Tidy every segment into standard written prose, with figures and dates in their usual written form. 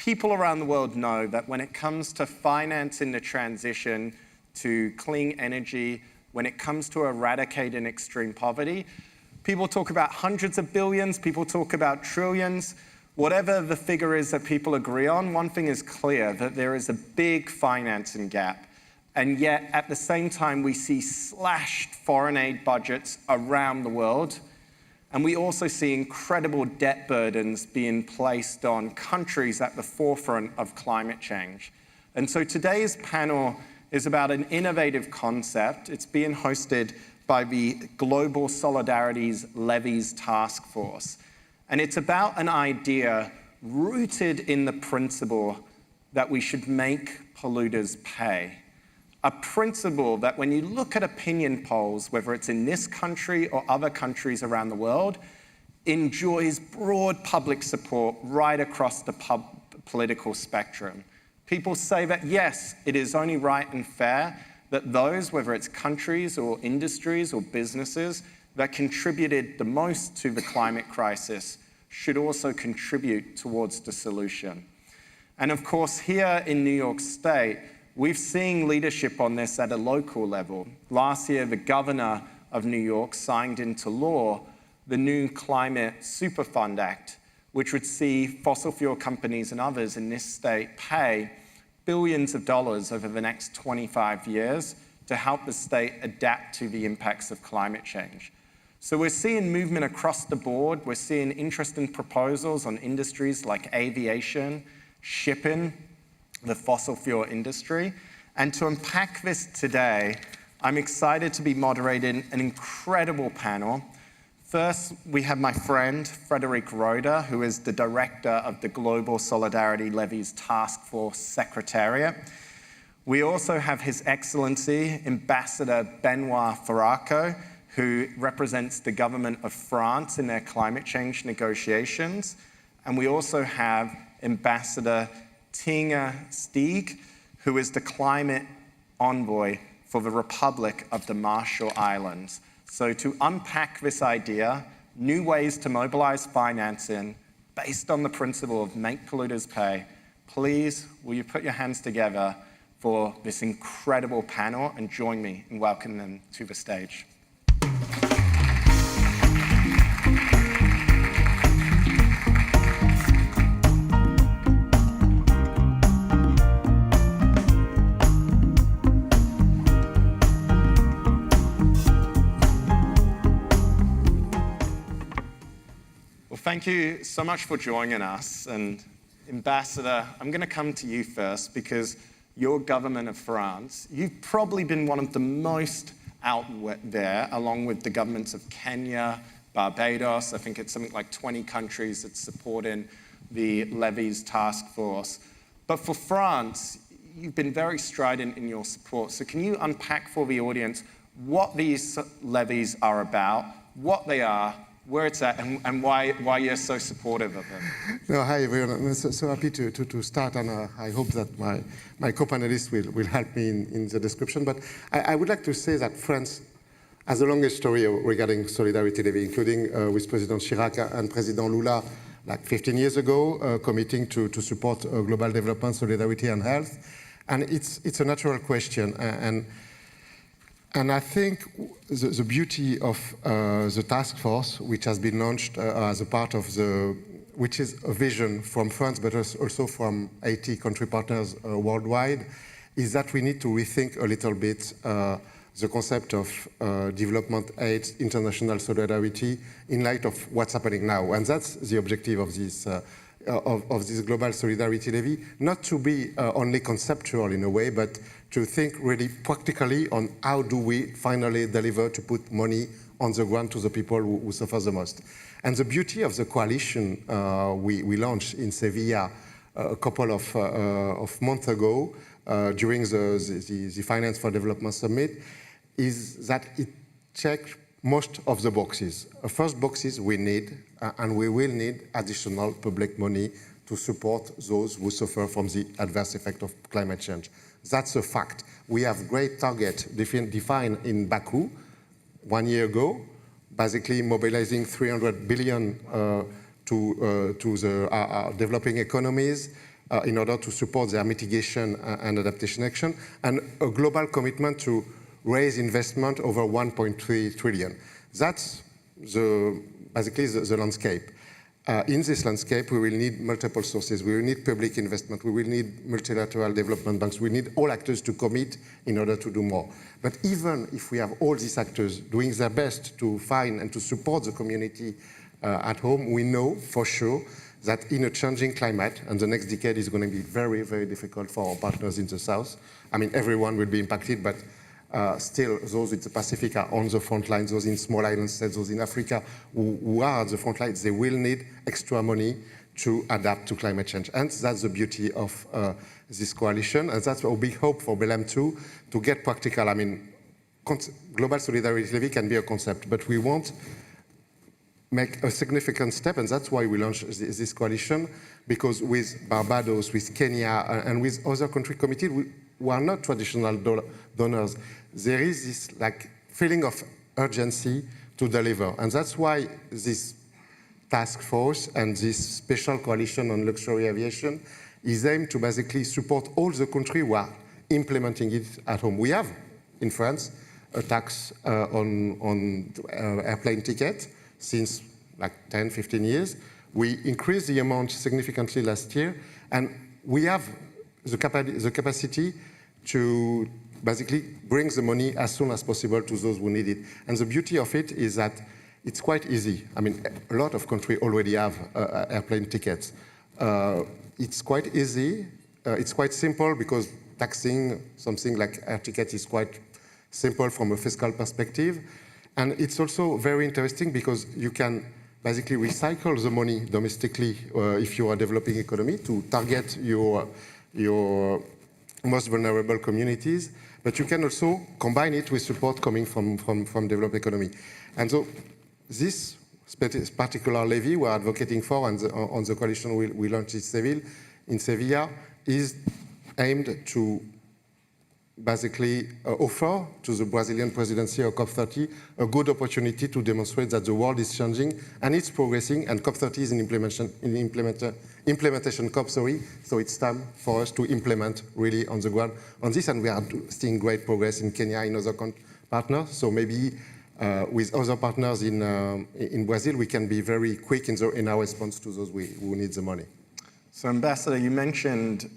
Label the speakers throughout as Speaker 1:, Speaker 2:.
Speaker 1: people around the world know that when it comes to financing the transition to clean energy, when it comes to eradicating extreme poverty, people talk about hundreds of billions, people talk about trillions. Whatever the figure is that people agree on, one thing is clear, that there is a big financing gap. And yet, at the same time, we see slashed foreign aid budgets around the world. And we also see incredible debt burdens being placed on countries at the forefront of climate change. And so today's panel is about an innovative concept. It's being hosted by the Global Solidarity's Levies task force. And it's about an idea rooted in the principle that we should make polluters pay. A principle that when you look at opinion polls, whether it's in this country or other countries around the world, enjoys broad public support right across the political spectrum. People say that, yes, it is only right and fair that those, whether it's countries or industries or businesses, that contributed the most to the climate crisis should also contribute towards the solution. And of course, here in New York State, we've seen leadership on this at a local level. Last year, the governor of New York signed into law the new Climate Superfund Act, which would see fossil fuel companies and others in this state pay billions of dollars over the next 25 years to help the state adapt to the impacts of climate change. So we're seeing movement across the board. We're seeing interesting proposals on industries like aviation, shipping, the fossil fuel industry. And to unpack this today, I'm excited to be moderating an incredible panel. First, we have my friend, Frederic Roeder, who is the director of the Global Solidarity Levies Task Force Secretariat. We also have His Excellency, Ambassador Benoit Faraco, who represents the government of France in their climate change negotiations. And we also have Ambassador Tinga Stieg, who is the climate envoy for the Republic of the Marshall Islands. So to unpack this idea, new ways to mobilize financing based on the principle of make polluters pay, please, will you put your hands together for this incredible panel and join me in welcoming them to the stage. Thank you so much for joining us. And Ambassador, I'm going to come to you first because your government of France, you've probably been one of the most out there, along with the governments of Kenya, Barbados. I think it's something like 20 countries that's supporting the Levies task force. But for France, you've been very strident in your support. So can you unpack for the audience what these levies are about, what they are, where it's at, and why you're so supportive of them?
Speaker 2: No, hi everyone. I'm so happy to start, and I hope that my co-panelists will help me in the description. But I would like to say that France has a longer story regarding solidarity levy, including with President Chirac and President Lula, like 15 years ago, committing to support global development, solidarity, and health. And it's a natural question. And I think the beauty of the task force, which has been launched as a part of which is a vision from France, but also from 80 country partners worldwide, is that we need to rethink a little bit the concept of development aid, international solidarity, in light of what's happening now. And that's the objective of this global solidarity levy, not to be only conceptual in a way, but to think really practically on how do we finally deliver to put money on the ground to the people who suffer the most. And the beauty of the coalition we launched in Sevilla a couple of months ago during the Finance for Development Summit is that it checked most of the boxes. First boxes we need, and we will need additional public money to support those who suffer from the adverse effect of climate change. That's a fact. We have great targets defined in Baku 1 year ago, basically mobilizing 300 billion to the developing economies, in order to support their mitigation and adaptation action, and a global commitment to raise investment over 1.3 trillion. That's basically the landscape. In this landscape, we will need multiple sources. We will need public investment. We will need multilateral development banks. We need all actors to commit in order to do more. But even if we have all these actors doing their best to find and to support the community at home, we know for sure that in a changing climate, and the next decade is going to be very, very difficult for our partners in the South. I mean, everyone will be impacted, but still, those in the Pacific are on the front lines, those in small island states, those in Africa who are at the front lines, they will need extra money to adapt to climate change. And that's the beauty of this coalition, and that's our big hope for Belém too, to get practical. I mean, global solidarity levy can be a concept, but we won't make a significant step, and that's why we launched this coalition, because with Barbados, with Kenya, and with other countries committed, who are not traditional donors, there is this feeling of urgency to deliver. And that's why this task force and this special coalition on luxury aviation is aimed to basically support all the countries who are implementing it at home. We have, in France, a tax on airplane tickets since 10, 15 years. We increased the amount significantly last year, and we have the capacity to basically bring the money as soon as possible to those who need it. And the beauty of it is that it's quite easy. I mean, a lot of countries already have airplane tickets. It's quite easy. It's quite simple because taxing something like air tickets is quite simple from a fiscal perspective. And it's also very interesting because you can basically recycle the money domestically if you are a developing economy to target your most vulnerable communities, but you can also combine it with support coming from developed economy. And so this particular levy we're advocating for, and on the coalition we launched in Sevilla, is aimed to basically offer to the Brazilian presidency of COP30 a good opportunity to demonstrate that the world is changing and it's progressing, and COP30 is an implementation COP, so it's time for us to implement really on the ground on this, and we are seeing great progress in Kenya, in other partners, so maybe with other partners in Brazil, we can be very quick in our response to those who need the money.
Speaker 1: So Ambassador, you mentioned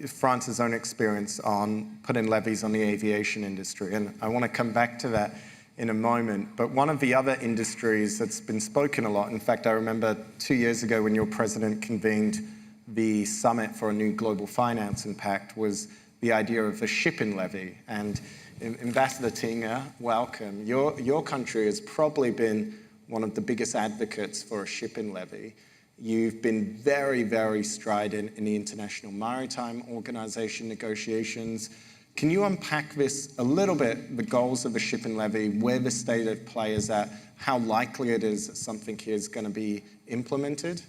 Speaker 1: France's own experience on putting levies on the aviation industry, and I want to come back to that in a moment. But one of the other industries that's been spoken a lot, in fact, I remember 2 years ago when your president convened the summit for a new global finance impact, was the idea of a shipping levy. And Ambassador Tinga, welcome. Your country has probably been one of the biggest advocates for a shipping levy. You've been very, very strident in the International Maritime Organization negotiations. Can you unpack this a little bit, the goals of a shipping levy, where the state of play is at, how likely it is that something here is going to be implemented?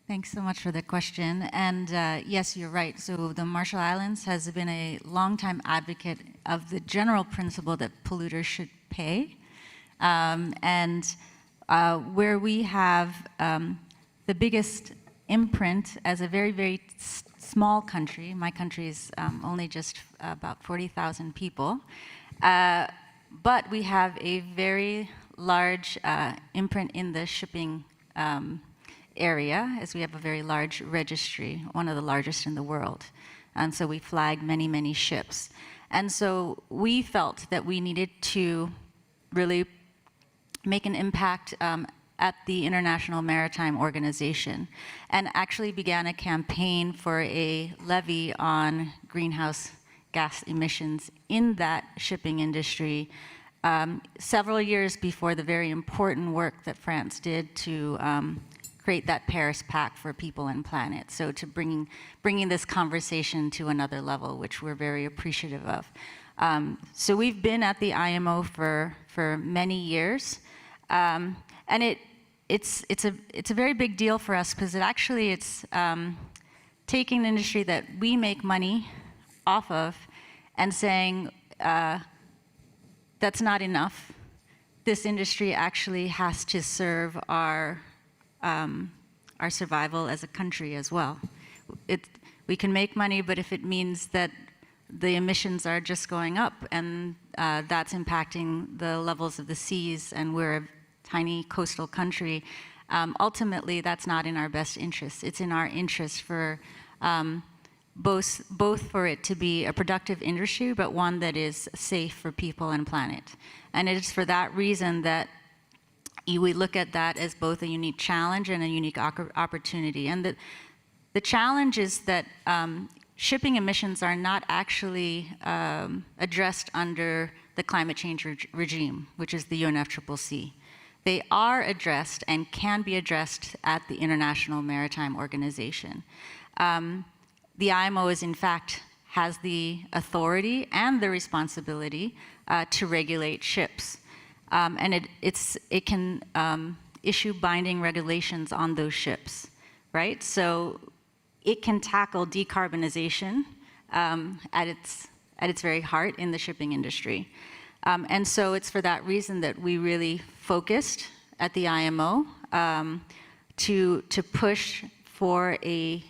Speaker 3: Thanks so much for the question. And yes, you're right. So the Marshall Islands has been a longtime advocate of the general principle that polluters should pay. Where we have the biggest imprint as a very, very small country, my country is only just about 40,000 people, but we have a very large imprint in the shipping area, as we have a very large registry, one of the largest in the world. And so we flag many, many ships. And so we felt that we needed to really make an impact at the International Maritime Organization, and actually began a campaign for a levy on greenhouse gas emissions in that shipping industry several years before the very important work that France did to create that Paris Pact for people and planet. So to bringing this conversation to another level, which we're very appreciative of. So we've been at the IMO for many years. And it's a very big deal for us because it's taking an industry that we make money off of and saying that's not enough. This industry actually has to serve our our survival as a country as well. We can make money, but if it means that the emissions are just going up and that's impacting the levels of the seas, and we're a tiny coastal country, ultimately that's not in our best interest. It's in our interest for both for it to be a productive industry, but one that is safe for people and planet. And it is for that reason that we look at that as both a unique challenge and a unique opportunity. And the challenge is that shipping emissions are not actually addressed under the climate change regime, which is the UNFCCC. They are addressed and can be addressed at the International Maritime Organization. The IMO is, in fact, has the authority and the responsibility to regulate ships. And it can issue binding regulations on those ships, right? So it can tackle decarbonization at its very heart in the shipping industry. And so it's for that reason that we really focused at the IMO to push for a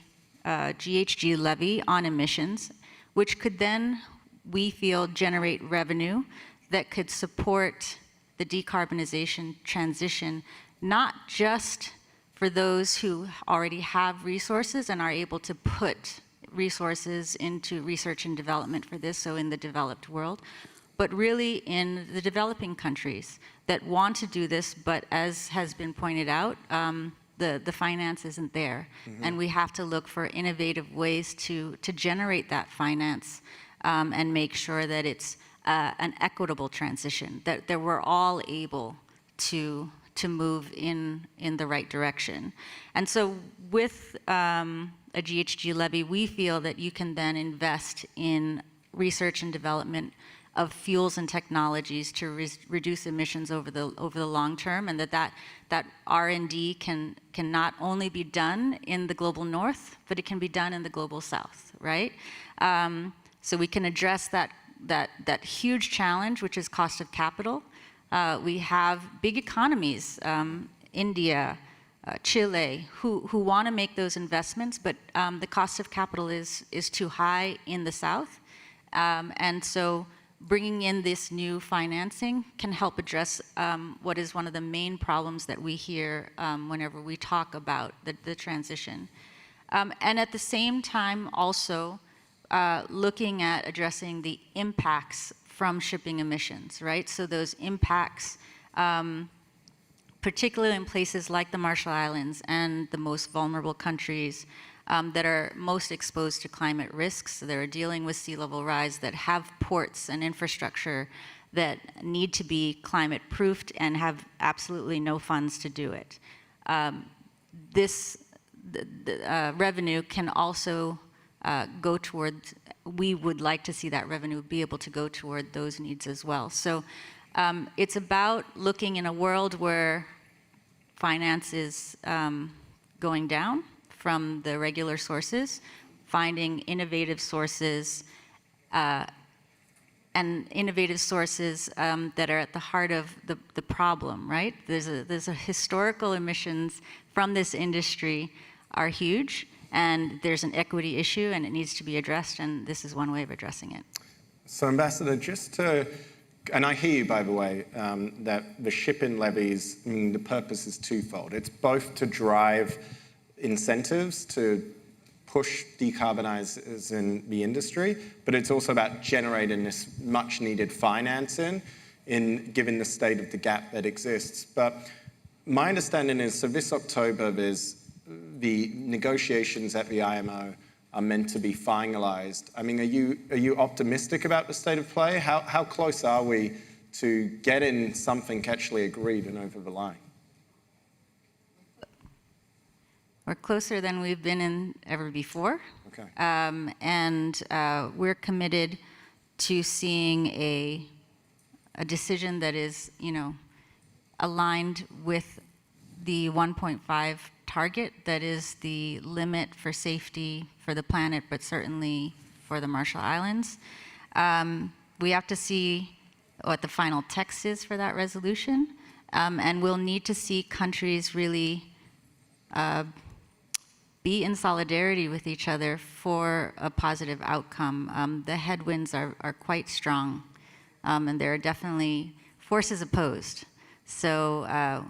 Speaker 3: GHG levy on emissions, which could then, we feel, generate revenue that could support the decarbonization transition, not just for those who already have resources and are able to put resources into research and development for this, so in the developed world, but really in the developing countries that want to do this, but as has been pointed out, the finance isn't there. Mm-hmm. And we have to look for innovative ways to generate that finance and make sure that it's an equitable transition, that we're all able to move in the right direction. And so with a GHG levy, we feel that you can then invest in research and development of fuels and technologies to reduce emissions over the long term, and that R&D can not only be done in the global north, but it can be done in the global south, right? So we can address that huge challenge, which is cost of capital. We have big economies, India, Chile, who want to make those investments, but the cost of capital is too high in the south, and so bringing in this new financing can help address what is one of the main problems that we hear whenever we talk about the transition. And at the same time also looking at addressing the impacts from shipping emissions, right? So those impacts, particularly in places like the Marshall Islands and the most vulnerable countries, that are most exposed to climate risks, that are dealing with sea level rise, that have ports and infrastructure that need to be climate proofed and have absolutely no funds to do it. This revenue can also go toward, we would like to see that revenue be able to go toward those needs as well. So it's about looking in a world where finance is going down from the regular sources, finding innovative sources and innovative sources that are at the heart of the problem, right? There's a historical emissions from this industry are huge, and there's an equity issue, and it needs to be addressed, and this is one way of addressing it.
Speaker 1: So, Ambassador, just to, and I hear you, by the way, that the shipping levies, I mean, the purpose is twofold. It's both to drive incentives to push decarbonizers in the industry, but it's also about generating this much needed financing given the state of the gap that exists. But my understanding is, so this October, the negotiations at the IMO are meant to be finalized. I mean, are you optimistic about the state of play? How close are we to getting something actually agreed and over the line?
Speaker 3: We're closer than we've been in ever before.
Speaker 1: Okay.
Speaker 3: And we're committed to seeing a decision that is, aligned with the 1.5 target that is the limit for safety for the planet, but certainly for the Marshall Islands. We have to see what the final text is for that resolution, and we'll need to see countries really be in solidarity with each other for a positive outcome. The headwinds are quite strong, and there are definitely forces opposed. So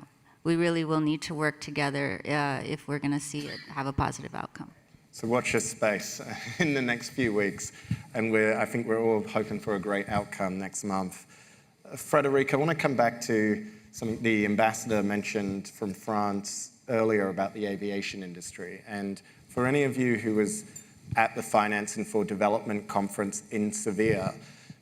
Speaker 3: we really will need to work together if we're going to see it have a positive outcome.
Speaker 1: So watch this space in the next few weeks, and I think we're all hoping for a great outcome next month. Frederica, I want to come back to something the ambassador mentioned from France earlier about the aviation industry. And for any of you who was at the Financing for Development conference in Sevilla,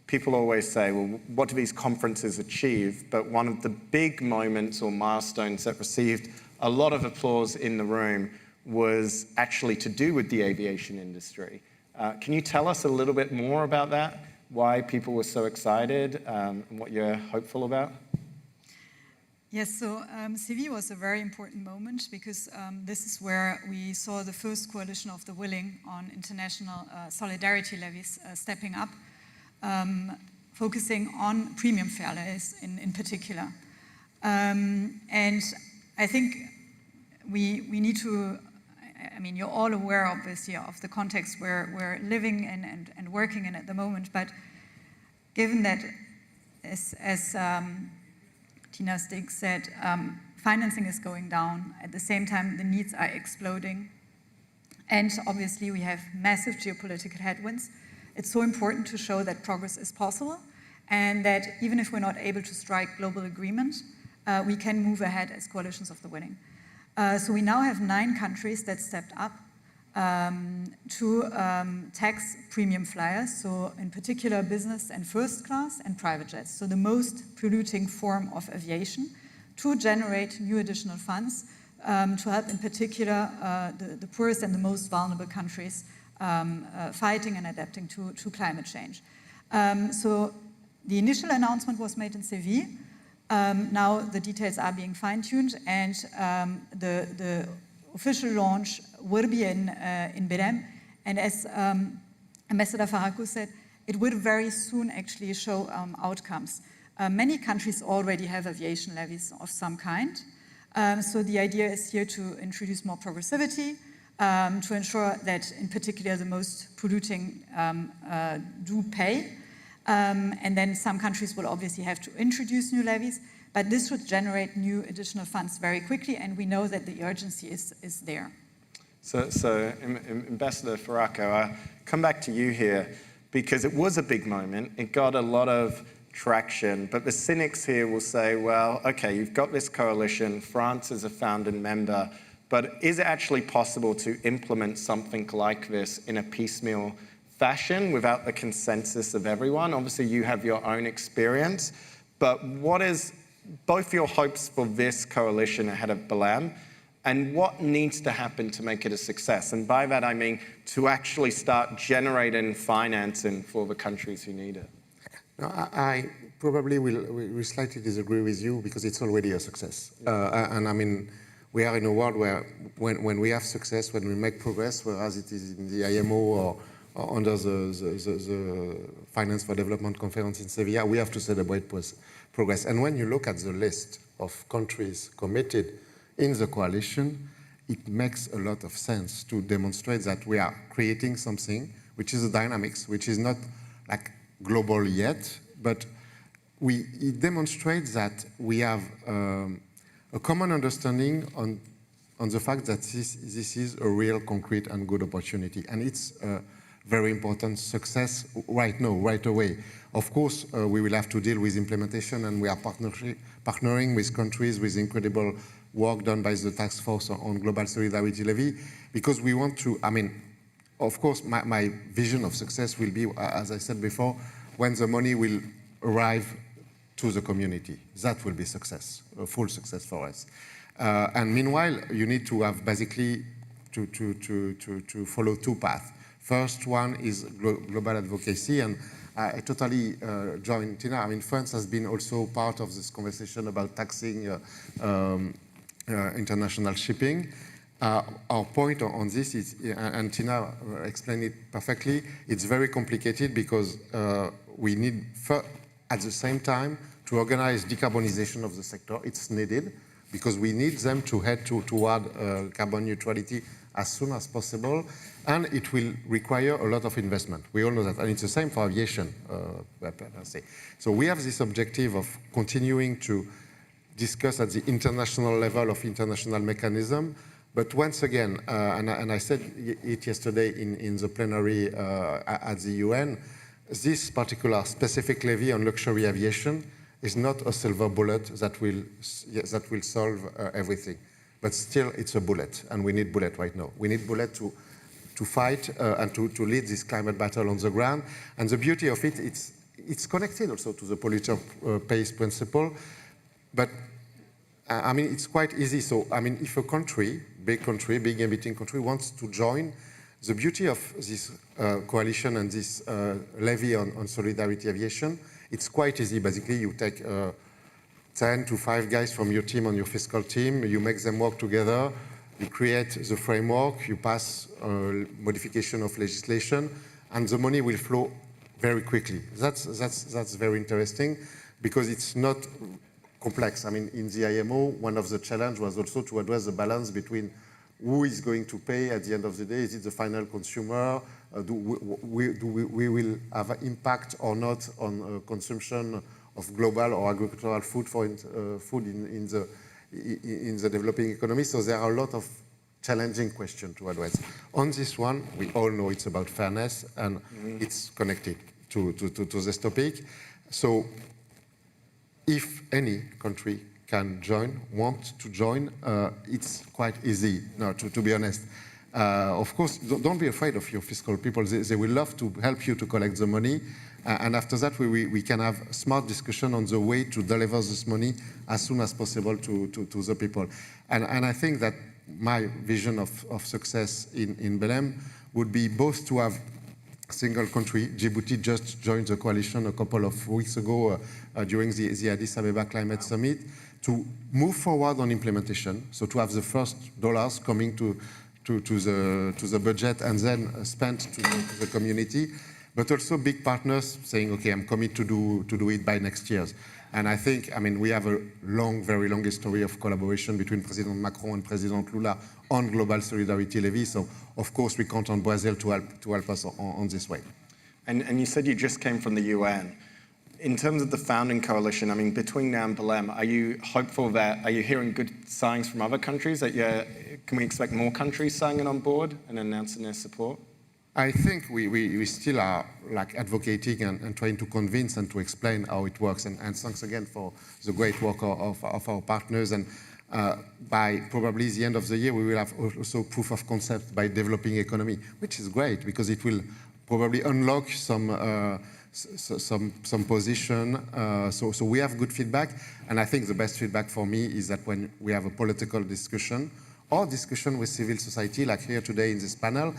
Speaker 1: people always say, well, what do these conferences achieve? But one of the big moments or milestones that received a lot of applause in the room was actually to do with the aviation industry. Can you tell us a little bit more about that? Why people were so excited and what you're hopeful about?
Speaker 4: Yes, so Seville was a very important moment because this is where we saw the first coalition of the willing on international solidarity levies stepping up, focusing on premium fare levies in particular. And I think we need to, I mean, you're all aware, obviously, of the context where we're living and working in at the moment, but given that, as Tina Stig said, financing is going down, at the same time the needs are exploding, and obviously we have massive geopolitical headwinds, it's so important to show that progress is possible, and that even if we're not able to strike global agreement, we can move ahead as coalitions of the willing. So we now have 9 countries that stepped up to tax premium flyers, so in particular business and first class and private jets, so the most polluting form of aviation, to generate new additional funds to help in particular the poorest and the most vulnerable countries fighting and adapting to climate change. So the initial announcement was made in Seville. Now the details are being fine-tuned, and the official launch will be in Belém. And as Ambassador Farraco said, it will very soon actually show outcomes. Many countries already have aviation levies of some kind. So the idea is here to introduce more progressivity, to ensure that in particular the most polluting do pay. And then some countries will obviously have to introduce new levies, but this would generate new additional funds very quickly, and we know that the urgency is there.
Speaker 1: So Ambassador Farraco, I'll come back to you here, because it was a big moment. It got a lot of traction, but the cynics here will say, well, okay, you've got this coalition, France is a founding member, but is it actually possible to implement something like this in a piecemeal fashion without the consensus of everyone? Obviously, you have your own experience, but what is both your hopes for this coalition ahead of Belém, and what needs to happen to make it a success? And by that, I mean to actually start generating financing for the countries who need it.
Speaker 2: No, I probably will slightly disagree with you, because it's already a success. And I mean, we are in a world where when we have success, when we make progress, whereas it is in the IMO or under the Finance for Development conference in Sevilla, we have to celebrate progress. And when you look at the list of countries committed in the coalition, it makes a lot of sense to demonstrate that we are creating something which is a dynamics, which is not like global yet, but it demonstrates that we have a common understanding on the fact that this is a real concrete and good opportunity. And it's very important success right now, right away. Of course, we will have to deal with implementation, and we are partnering with countries with incredible work done by the task force on global solidarity levy, because we want to, I mean, of course, my vision of success will be, as I said before, when the money will arrive to the community. That will be success, a full success for us. And meanwhile, you need to have basically to follow 2 paths. First one is global advocacy, and I totally join Tina. I mean, France has been also part of this conversation about taxing international shipping. Our point on this is, and Tina explained it perfectly, it's very complicated because we need, at the same time, to organize decarbonization of the sector. It's needed because we need them to head toward carbon neutrality as soon as possible, and it will require a lot of investment. We all know that, and it's the same for aviation, per se. So we have this objective of continuing to discuss at the international level of international mechanism. But once again, and I said it yesterday in the plenary at the UN, this particular specific levy on luxury aviation is not a silver bullet that will solve everything. But still, it's a bullet, and we need bullet right now. We need bullet to fight and to lead this climate battle on the ground. And the beauty of it, it's connected also to the polluter-pays principle. But I mean, it's quite easy. So, I mean, if a country, big emitting country, wants to join, the beauty of this coalition and this levy on solidarity aviation, it's quite easy. Basically, you take 10 to 5 guys from your team on your fiscal team, you make them work together, you create the framework, you pass modification of legislation, and the money will flow very quickly. That's very interesting because it's not complex. I mean, in the IMO, one of the challenges was also to address the balance between who is going to pay at the end of the day. Is it the final consumer? We will have an impact or not on consumption of global or agricultural food in the developing economy? So there are a lot of challenging questions to address. On this one, we all know it's about fairness, and it's connected to this topic. So if any country can want to join, it's quite easy, no, to be honest. Of course, don't be afraid of your fiscal people. They will love to help you to collect the money. And after that, we can have smart discussion on the way to deliver this money as soon as possible to the people. And I think that my vision of success in Belém would be both to have single country. Djibouti just joined the coalition a couple of weeks ago during the Addis Ababa Climate Summit, to move forward on implementation, so to have the first dollars coming to the budget and then spent to the community, but also big partners saying, okay, I'm committed to do it by next year. And I think, I mean, we have a very long history of collaboration between President Macron and President Lula on global solidarity levy. So, of course, we count on Brazil to help us on this way.
Speaker 1: And you said you just came from the UN. In terms of the founding coalition, I mean, between now and Belém, are you hopeful that, are you hearing good signs from other countries that can we expect more countries signing on board and announcing their support?
Speaker 2: I think we still are like advocating and trying to convince and to explain how it works. And thanks again for the great work of our partners. And by probably the end of the year, we will have also proof of concept by developing economy, which is great because it will probably unlock some position. So we have good feedback. And I think the best feedback for me is that when we have a political discussion or discussion with civil society, like here today in this panel,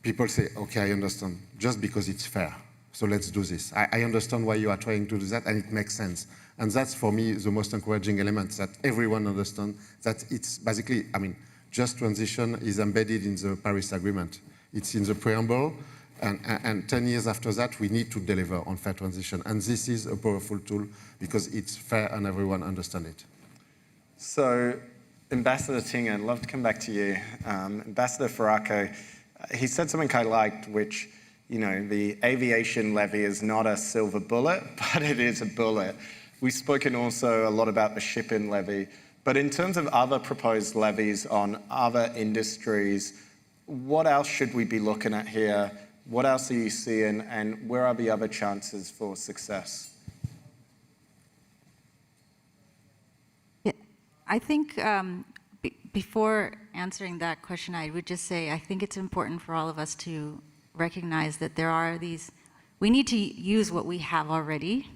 Speaker 2: people say, okay, I understand, just because it's fair. So let's do this. I understand why you are trying to do that, and it makes sense. And that's, for me, the most encouraging element, that everyone understands that it's basically, I mean, just transition is embedded in the Paris Agreement. It's in the preamble, and 10 years after that, we need to deliver on fair transition. And this is a powerful tool because it's fair and everyone understands it.
Speaker 1: So, Ambassador Ting, I'd love to come back to you. Ambassador Faraco, he said something I liked, which, you know, the aviation levy is not a silver bullet, but it is a bullet. We've spoken also a lot about the shipping levy, but in terms of other proposed levies on other industries, what else should we be looking at here? What else are you seeing, and where are the other chances for success?
Speaker 3: Yeah, I think before answering that question, I would just say I think it's important for all of us to recognize that there are these, we need to use what we have already.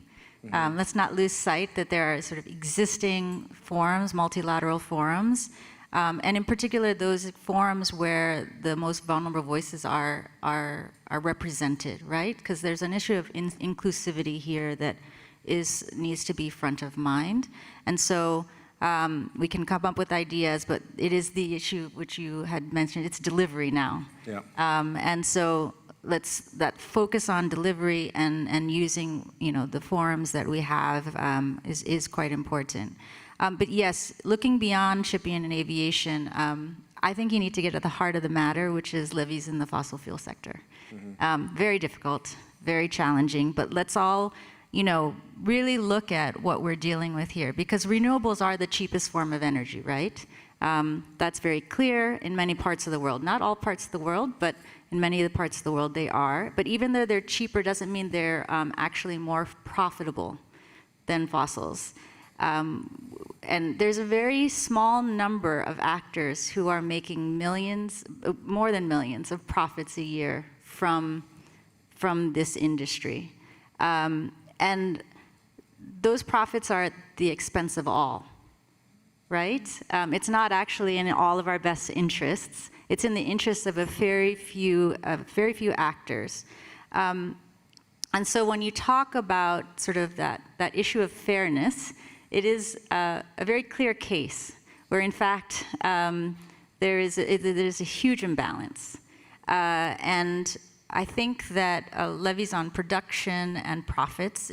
Speaker 3: Let's not lose sight that there are sort of existing forums, multilateral forums, and in particular those forums where the most vulnerable voices are represented, right? Because there's an issue of inclusivity here that needs to be front of mind. And so we can come up with ideas, but it is the issue which you had mentioned, it's delivery now.
Speaker 1: Yeah.
Speaker 3: And so that focus on delivery and using, you know, the forums that we have is quite important. But yes, looking beyond shipping and aviation, I think you need to get at the heart of the matter, which is levies in the fossil fuel sector. Very difficult, very challenging, but let's all, really look at what we're dealing with here, because renewables are the cheapest form of energy, right? That's very clear in many parts of the world. Not all parts of the world, but in many of the parts of the world they are. But even though they're cheaper doesn't mean they're actually more profitable than fossils. And there's a very small number of actors who are making millions, more than millions of profits a year from this industry. And those profits are at the expense of all, right? It's not actually in all of our best interests. It's in the interests of very few actors. And so when you talk about sort of that issue of fairness, it is a very clear case where, in fact, there's a huge imbalance. And I think that levies on production and profits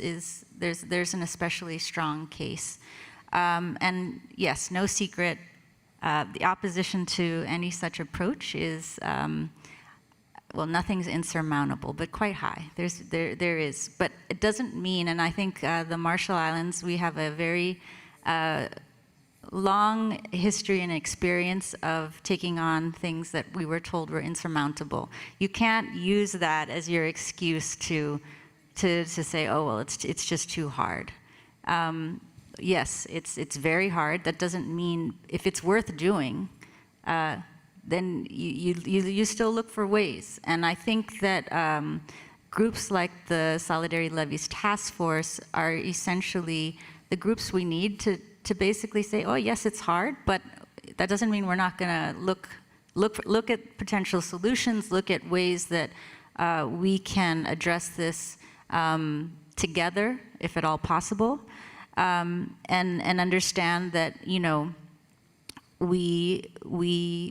Speaker 3: there's an especially strong case. And yes, no secret, the opposition to any such approach is, well, nothing's insurmountable, but quite high. There is, but it doesn't mean, and I think the Marshall Islands, we have a very long history and experience of taking on things that we were told were insurmountable. You can't use that as your excuse to say, oh, well, it's just too hard. Yes, it's very hard. That doesn't mean if it's worth doing, then you still look for ways. And I think that groups like the Solidarity Levies Task Force are essentially the groups we need to basically say, oh, yes, it's hard, but that doesn't mean we're not going to look at potential solutions, look at ways that we can address this together, if at all possible, and understand that, we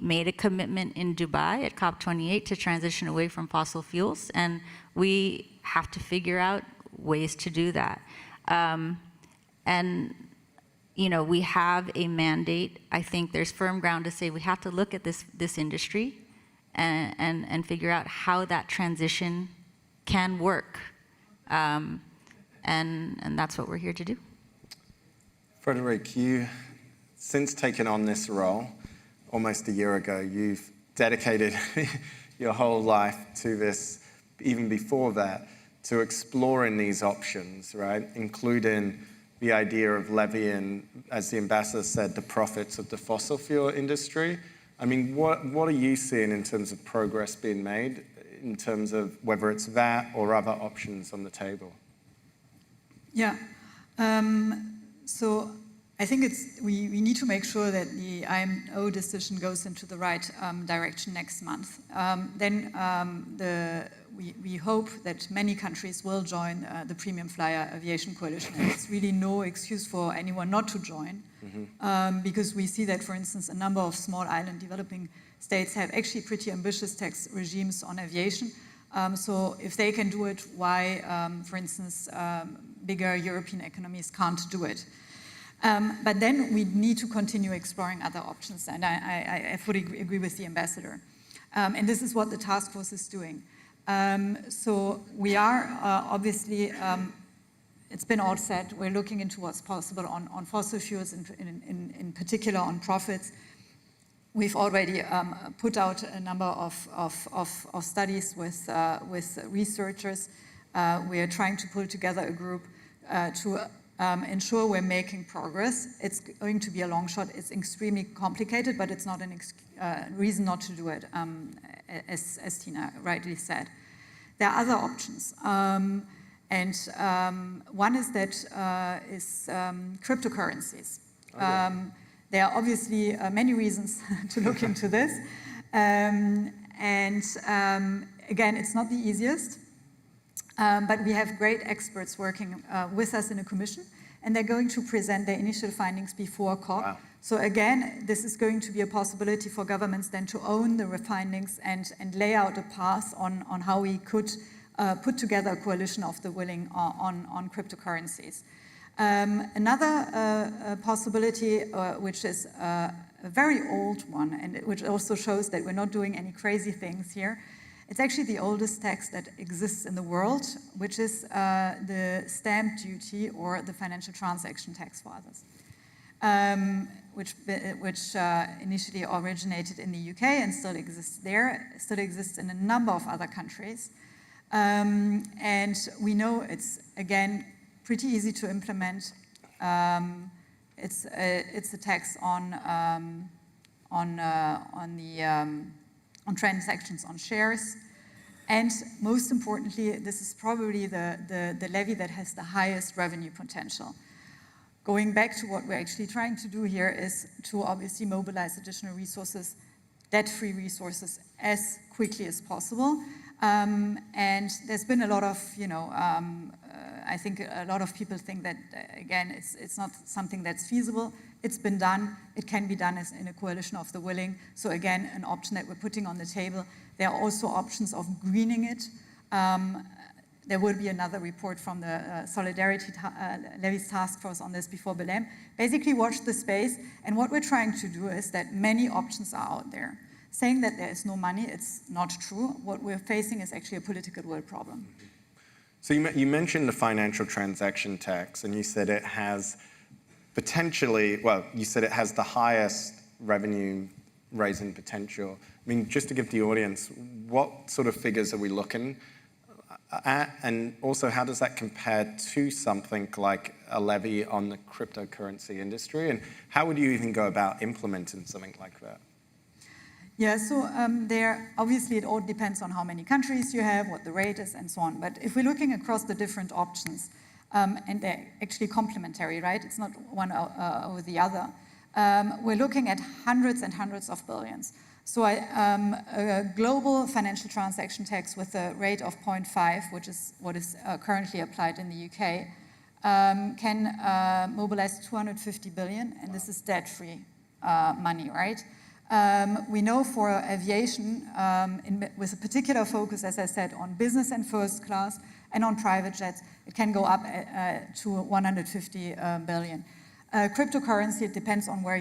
Speaker 3: made a commitment in Dubai at COP28 to transition away from fossil fuels, and we have to figure out ways to do that. And we have a mandate. I think there's firm ground to say we have to look at this industry and figure out how that transition can work. And that's what we're here to do.
Speaker 1: Frédérique, you, since taking on this role almost a year ago, you've dedicated your whole life to this, even before that, to exploring these options, right? Including the idea of levying, as the ambassador said, the profits of the fossil fuel industry. I mean, what are you seeing in terms of progress being made, in terms of whether it's that or other options on the table?
Speaker 4: Yeah. So I think we need to make sure that the IMO decision goes into the right direction next month. We hope that many countries will join the Premium Flyer Aviation Coalition, and there's really no excuse for anyone not to join, because we see that, for instance, a number of small island developing states have actually pretty ambitious tax regimes on aviation. So if they can do it, why, for instance, bigger European economies can't do it? But then we need to continue exploring other options, and I fully agree with the ambassador. And this is what the task force is doing. So we are obviously, it's been all said, we're looking into what's possible on fossil fuels, in particular on profits. We've already put out a number of studies with researchers. We are trying to pull together a group to ensure we're making progress. It's going to be a long shot. It's extremely complicated, but it's not a reason not to do it, as Tina rightly said. There are other options. And one is that is cryptocurrencies. Okay. There are obviously many reasons to look into this. And again, it's not the easiest. But we have great experts working with us in the Commission, and they're going to present their initial findings before COP. Wow. So again, this is going to be a possibility for governments then to own the findings and lay out a path on how we could put together a coalition of the willing on cryptocurrencies. Another possibility, which is a very old one, and which also shows that we're not doing any crazy things here. It's actually the oldest tax that exists in the world, which is the stamp duty or the financial transaction tax for others, which initially originated in the UK and still exists there, still exists in a number of other countries. And we know it's, again, pretty easy to implement. It's a tax on transactions on shares. And most importantly, this is probably the levy that has the highest revenue potential. Going back to what we're actually trying to do here is to obviously mobilize additional resources, debt-free resources, as quickly as possible. And there's been a lot of, I think a lot of people think that, again, it's not something that's feasible. It's been done. It can be done as in a coalition of the willing. So again, an option that we're putting on the table. There are also options of greening it. There will be another report from the Solidarity Levies Task Force on this before Belém. Basically, watch the space. And what we're trying to do is that many options are out there. Saying that there is no money, it's not true. What we're facing is actually a political will problem.
Speaker 1: So you mentioned the financial transaction tax, and you said it has potentially, well, you said it has the highest revenue raising potential. I mean, just to give the audience, what sort of figures are we looking at? And also, how does that compare to something like a levy on the cryptocurrency industry? And how would you even go about implementing something like that?
Speaker 4: Yeah, so there, obviously it all depends on how many countries you have, what the rate is, and so on. But if we're looking across the different options, and they're actually complementary, right? It's not one over the other. We're looking at hundreds and hundreds of billions. So a global financial transaction tax with a rate of 0.5, which is what is currently applied in the UK, can mobilize 250 billion, and this is debt-free money, right? We know for aviation, with a particular focus, as I said, on business and first class and on private jets, it can go up to 150 billion. Cryptocurrency, it depends on where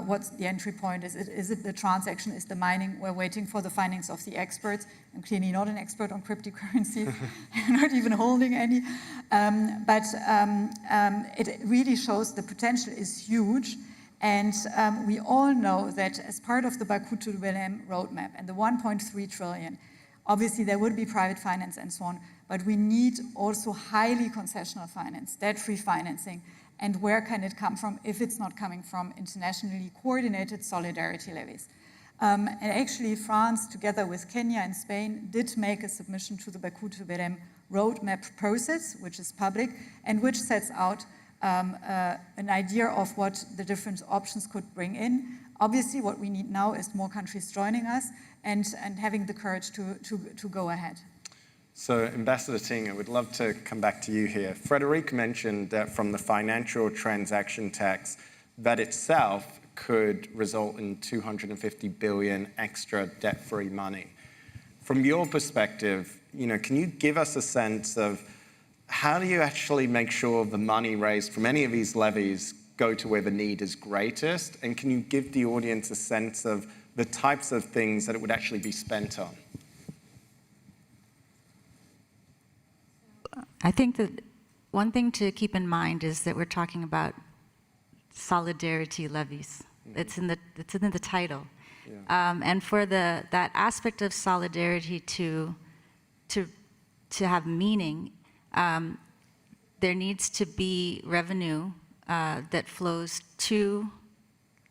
Speaker 4: what's the entry point. Is it the transaction? Is the mining? We're waiting for the findings of the experts. I'm clearly not an expert on cryptocurrency, not even holding any. But it really shows the potential is huge. And we all know that as part of the Baku to Belém roadmap and the 1.3 trillion, obviously there would be private finance and so on, but we need also highly concessional finance, debt-free financing. And where can it come from if it's not coming from internationally coordinated solidarity levies? And actually France, together with Kenya and Spain, did make a submission to the Baku to Belém roadmap process, which is public, and which sets out an idea of what the different options could bring in. Obviously, what we need now is more countries joining us and having the courage to go ahead.
Speaker 1: So, Ambassador Ting, I would love to come back to you here. Frédéric mentioned that from the financial transaction tax, that itself could result in 250 billion extra debt-free money. From your perspective, can you give us a sense of how do you actually make sure the money raised from any of these levies go to where the need is greatest? And can you give the audience a sense of the types of things that it would actually be spent on?
Speaker 3: I think that one thing to keep in mind is that we're talking about solidarity levies. Mm-hmm. It's in the title. Yeah. And for that aspect of solidarity to have meaning, there needs to be revenue that flows to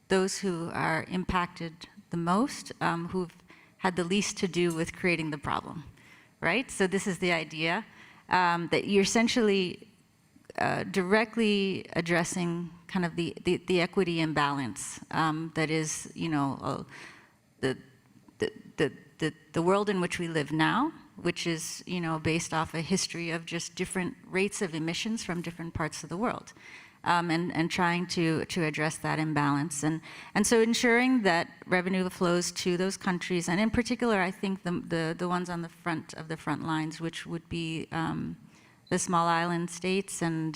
Speaker 3: those who are impacted the most, who've had the least to do with creating the problem, right? So this is the idea that you're essentially directly addressing kind of the equity imbalance that is, the world in which we live now, which is, based off a history of just different rates of emissions from different parts of the world, and trying to address that imbalance. And so ensuring that revenue flows to those countries, and in particular, I think the ones on the front lines, which would be the small island states and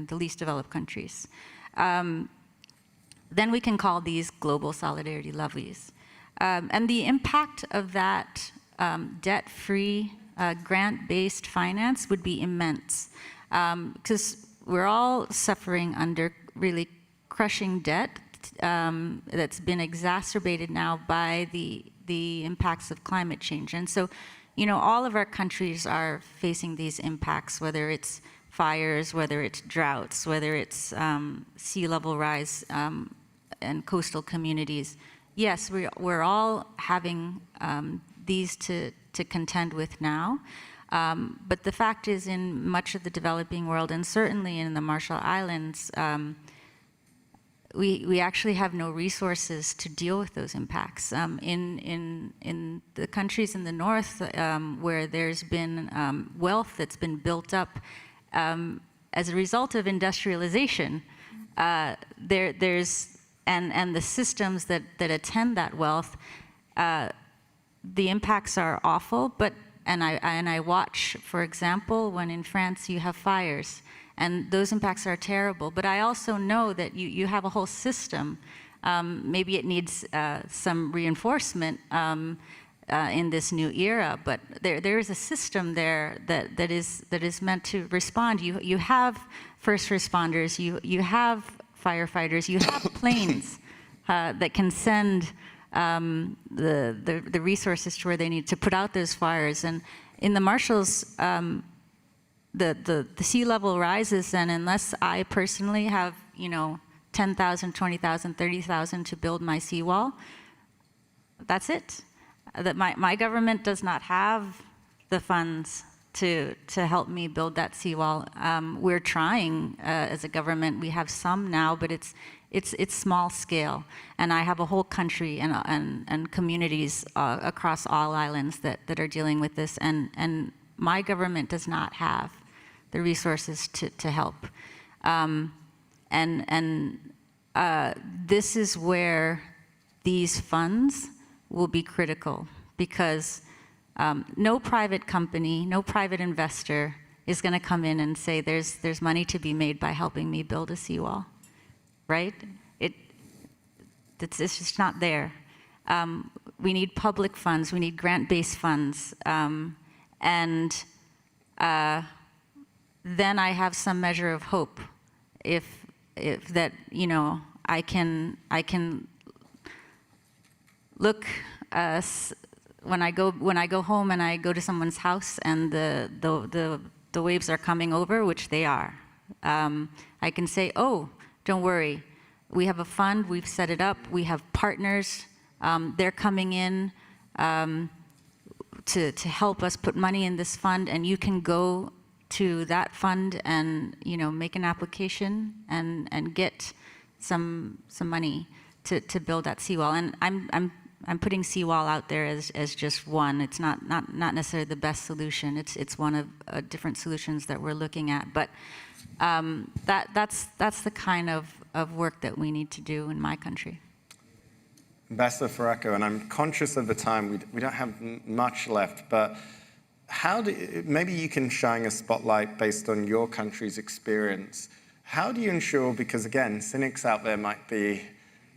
Speaker 3: the least developed countries. then we can call these global solidarity levies. And the impact of that debt-free, grant-based finance would be immense, because we're all suffering under really crushing debt that's been exacerbated now by the impacts of climate change. And so, you know, all of our countries are facing these impacts, whether it's fires, whether it's droughts, whether it's sea level rise and coastal communities. Yes, we're all having these to contend with now. But the fact is, in much of the developing world, and certainly in the Marshall Islands, we actually have no resources to deal with those impacts. In the countries in the north, where there's been wealth that's been built up as a result of industrialization, there's and the systems that attend that wealth, the impacts are awful. But and I watch, for example, when in France you have fires, and those impacts are terrible. But I also know that you have a whole system. Maybe it needs some reinforcement in this new era, but there is a system there that is meant to respond. You have first responders, you have firefighters, you have planes that can send the resources to where they need to put out those fires. And in the Marshalls, the sea level rises, and unless I personally have, you know, 10,000, 20,000, 30,000 to build my seawall, that's it. That my government does not have the funds to help me build that seawall. We're trying as a government. We have some now, but it's small scale. And I have a whole country and communities across all islands that are dealing with this. And my government does not have the resources to help. This is where these funds will be critical, because no private company, no private investor is going to come in and say there's money to be made by helping me build a seawall, right? It's just not there. We need public funds, we need grant-based funds, and then I have some measure of hope, if that, you know, I can look when I go home and I go to someone's house and the waves are coming over, which they are. I can say, oh, don't worry, we have a fund, we've set it up, we have partners, they're coming in to help us put money in this fund, and you can go to that fund and, you know, make an application and get some money to build that seawall. And I'm putting seawall out there as just one. It's not necessarily the best solution. It's one of different solutions that we're looking at. But that's the kind of work that we need to do in my country.
Speaker 1: Ambassador Farako, and I'm conscious of the time. We don't have much left, but maybe you can shine a spotlight based on your country's experience. How do you ensure, because again, cynics out there might be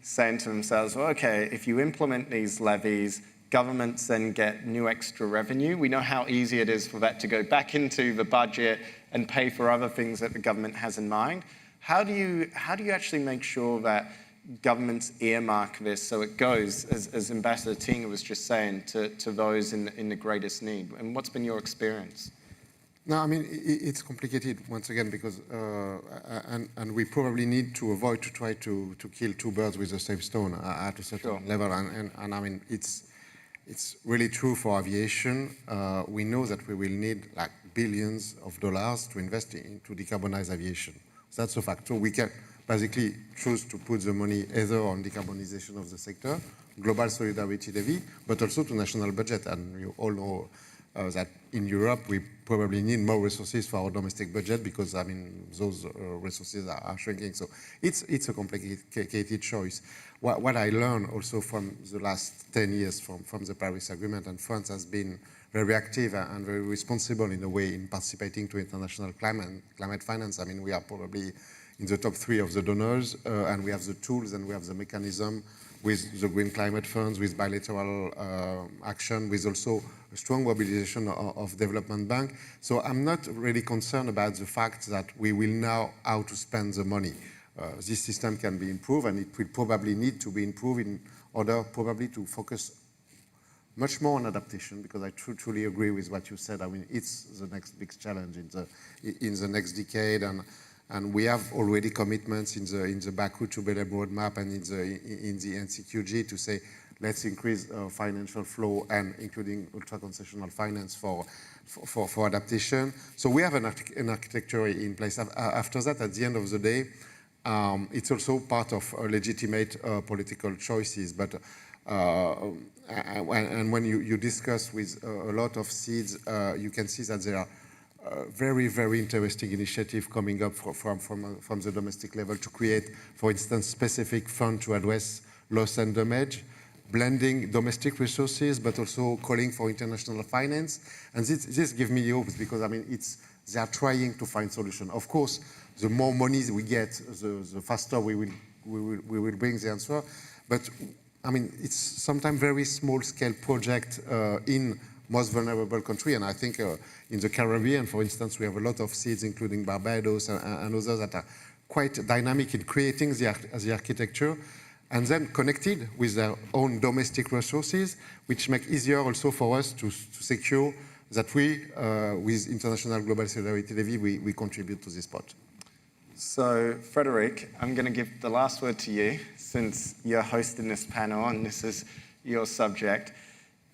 Speaker 1: saying to themselves, well, okay, if you implement these levies, governments then get new extra revenue. We know how easy it is for that to go back into the budget and pay for other things that the government has in mind. How do you actually make sure that governments earmark this so it goes, as Ambassador Tinga was just saying, to those in the greatest need? And what's been your experience?
Speaker 2: No, I mean, it's complicated, once again, because, and we probably need to avoid to try to kill two birds with the same stone at a certain level. And I mean, it's really true for aviation. We know that we will need like billions of dollars to invest to decarbonize aviation. So that's a fact. So we can basically choose to put the money either on decarbonization of the sector, global solidarity levy, but also to national budget. And you all know that in Europe, we probably need more resources for our domestic budget because, I mean, those resources are shrinking. So it's a complicated choice. What I learned also from the last 10 years from the Paris Agreement, and France has been very active and very responsible in a way in participating to international climate finance. I mean, we are probably the top 3 of the donors, and we have the tools and we have the mechanism with the Green Climate Funds, with bilateral action, with also a strong mobilization of development bank. So I'm not really concerned about the fact that we will know how to spend the money. This system can be improved, and it will probably need to be improved in order probably to focus much more on adaptation, because I truly agree with what you said. I mean, it's the next big challenge in the next decade, and we have already commitments in the Baku to Belém roadmap and in the NCQG to say, let's increase financial flow and including ultra-concessional finance for adaptation. So we have an architecture in place. After that, at the end of the day, it's also part of legitimate political choices. But and when you discuss with a lot of seeds, you can see that there are very, very interesting initiative coming up from the domestic level to create, for instance, specific fund to address loss and damage, blending domestic resources, but also calling for international finance. And this gives me hopes, because I mean, they are trying to find solution. Of course, the more monies we get, the faster we will bring the answer. But I mean, it's sometimes very small scale project in most vulnerable country, and I think in the Caribbean, for instance, we have a lot of seeds, including Barbados and others, that are quite dynamic in creating the architecture, and then connected with their own domestic resources, which make easier also for us to secure that we, with International Global Solidarity Levy, we contribute to this pot.
Speaker 1: So, Frederic, I'm going to give the last word to you, since you're hosting this panel and this is your subject.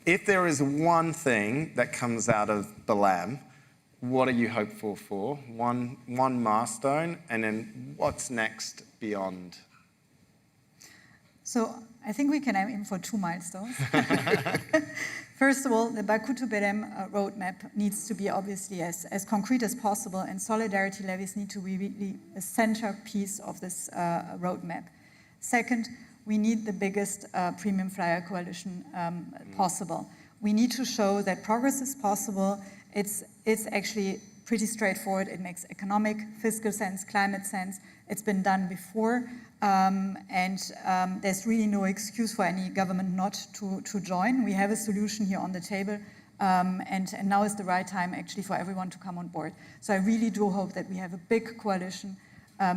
Speaker 1: If there is one thing that comes out of Belém, what are you hopeful for? One milestone, and then what's next beyond?
Speaker 4: So I think we can aim for 2 milestones. First of all, the Baku to Belém roadmap needs to be obviously as concrete as possible, and solidarity levies need to be really a centerpiece of this roadmap. Second, we need the biggest premium flyer coalition possible. We need to show that progress is possible. It's actually pretty straightforward. It makes economic, fiscal sense, climate sense. It's been done before, and there's really no excuse for any government not to join. We have a solution here on the table, and now is the right time actually for everyone to come on board. So I really do hope that we have a big coalition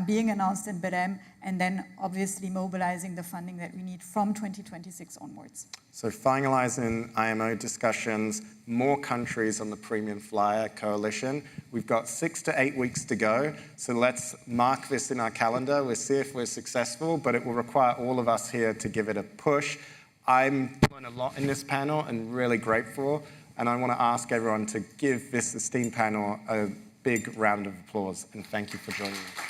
Speaker 4: being announced in Belém, and then obviously mobilizing the funding that we need from 2026 onwards.
Speaker 1: So finalizing IMO discussions, more countries on the Premium Flyer Coalition. We've got 6 to 8 weeks to go, so let's mark this in our calendar. We'll see if we're successful, but it will require all of us here to give it a push. I'm learning a lot in this panel and really grateful, and I want to ask everyone to give this esteemed panel a big round of applause, and thank you for joining us.